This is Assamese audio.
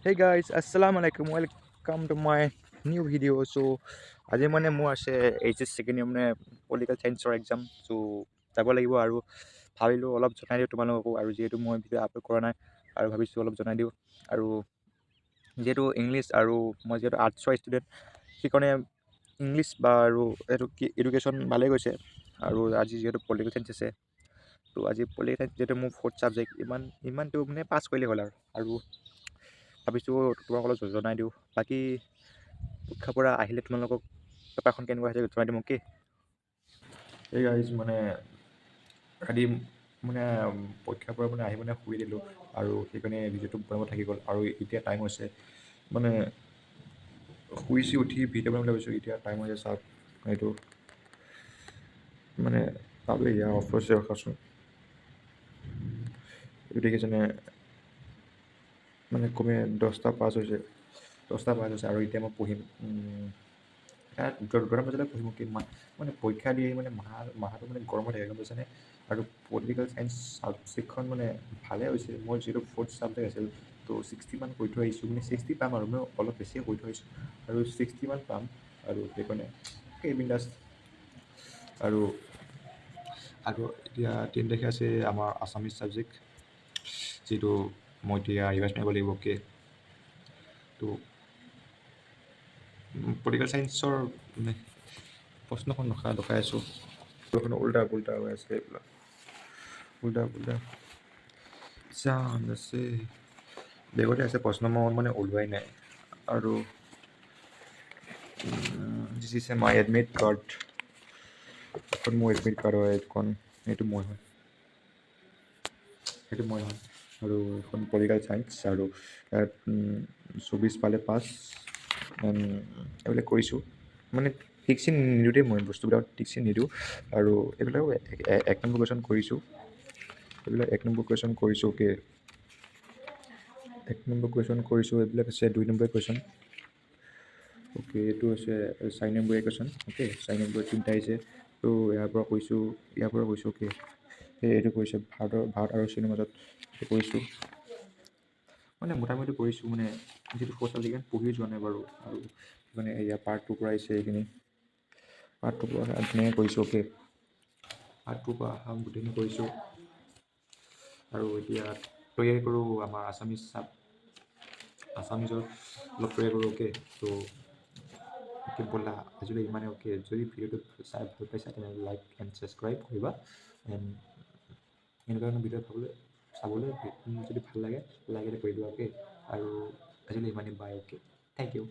Hey guys, assalamu alaikum. Welcome to my new video. So, আজি মানে মোৰ আছে এইচএছ ছেকেণ্ড ইয়েৰ মানে পলিটিকেল চায়েন্সৰ এক্সাম। চ' যাব লাগিব আৰু ভাবিলোঁ অলপ জনাই দিওঁ তোমালোককো, আৰু যিহেতু মই ভিডিঅ' আপলোড কৰা নাই আৰু ভাবিছোঁ অলপ জনাই দিওঁ। আৰু যিহেতু ইংলিছ আৰু মই যিহেতু আৰ্টছৰ ষ্টুডেণ্ট, সেইকাৰণে ইংলিছ বা আৰু এইটো কি এডুকেশ্যন ভালেই গৈছে। আৰু আজি যিহেতু পলিটিকেল চায়েন্স আছে, ত' আজি পলিটিকেল চায়েন্স যিহেতু মোৰ ফ'ৰ্থ ছাবজেক্ট, ইমানটো মানে পাছ কৰিলেই হ'ল আৰু ভাবিছোঁ তোমাক অলপ জনাই দিওঁ। বাকী পৰীক্ষাৰ পৰা আহিলে তোমালোকক পেপাৰখন কেনেকুৱা হৈছে জনাই দিম। অ'কে, এই গাইজ মানে ৰাতি মানে পৰীক্ষাৰ পৰা মানে আহি মানে শুই দিলোঁ, আৰু সেইকাৰণে ভিডিঅ'টো বনাব থাকি গ'ল। আৰু এতিয়া টাইম হৈছে মানে শুইছি উঠি ভিডিঅ' বনাবলৈ ভাবিছোঁ। এতিয়া টাইম হৈছে চাওক, এইটো মানে পাবি অফ হৈছে, ৰখাচোন। এইটো দেখিছেনে, মানে কমে 10টা পাছ হৈছে, আৰু এতিয়া মই পঢ়িম দুটামান বজালৈ পঢ়িম। মানে পৰীক্ষা দি মানে মাহটো মানে গৰম হৈ থাকে, গম পাইছেনে। আৰু পলিটিকেল চায়েন্স ছাবজেক্টখন মানে ভালে হৈছে। মোৰ যিহেতু ফ'ৰ্থ ছাবজেক্ট আছিল, ত' 60 মান কৰি থৈ আহিছোঁ, মানে 60 পাম আৰু মই অলপ বেছিয়ে কৰি থৈ আহিছোঁ, আৰু 60 মান পাম। আৰু সেইকাৰণে বিন্দাছ। আৰু এতিয়া 3 তাৰিখে আছে আমাৰ আছামিজ ছাবজেক্ট, যিটো মই এতিয়া ৰিভাইজ মাৰিব লাগিব। অ'কে, ত' পলিটিকেল চায়েন্সৰ মানে প্ৰশ্নখন দেখাই আছোঁ। উল্টা পুল্টা হৈ আছে, এইবিলাক উল্টা পুল্টা চান্দ আছে, বেগতে আছে প্ৰশ্ন, মই মানে ওলোৱাই নাই। আৰু this is my admit card, এখন মোৰ এডমিট কাৰ্ড হয়, এইটো মই হয়। আৰু এখন পলিটিকেল চায়েন্স, আৰু ইয়াত 24 পালে পাছ। এইবিলাক কৰিছোঁ, মানে টিকচিন নিদিওঁ দেই, মই বস্তুবিলাক টিকচিন নিদিওঁ। আৰু এইবিলাকো 1 নম্বৰ কুৱেশ্যন কৰিছোঁ, অ'কে। 1 নম্বৰ কুৱেশ্যন কৰিছোঁ, এইবিলাক আছে 2 নম্বৰ কুৱেশ্যন। অ'কে, এইটো হৈছে 4 নম্বৰ কুৱেশ্যন। অ'কে, 4 নম্বৰ 3টা আহিছে। ত' ইয়াৰ পৰা কৈছোঁ, অ'কে। এইটো কৰিছে ভাৰত আৰু চীনৰ মাজত, এইটো কৰিছোঁ। মানে মোটামুটি কৰিছোঁ, মানে যিটো ফ'ৰ্থ ছাবজেক্ট পঢ়ি যোৱা নাই বাৰু। আৰু মানে এয়া পাৰ্ট 2 পৰা আহিছে, এইখিনি পাৰ্ট 2 পৰা ধুনীয়াকৈ কৰিছোঁ। অ'কে, পাৰ্ট 2 পৰা গোটেইখিনি কৰিছোঁ। আৰু এতিয়া তৈয়াৰী কৰোঁ আমাৰ আছামিজৰ অলপ তৈয়াৰী কৰোঁ। অ'কে, ত' ব'লা আজিলৈ ইমানে। অ'কে, যদি ভিডিঅ'টো চাই ভাল পাইছা তেনেহ'লে লাইক এণ্ড ছাবস্ক্ৰাইব কৰিবা। এণ্ড এনেকুৱা ধৰণৰ ভিডিঅ' চাবলৈ যদি ভাল লাগে লাইক এটা কৰি দিবা। অ'কে, আৰু আজিলৈ ইমানেই, বাই। Okay, thank U.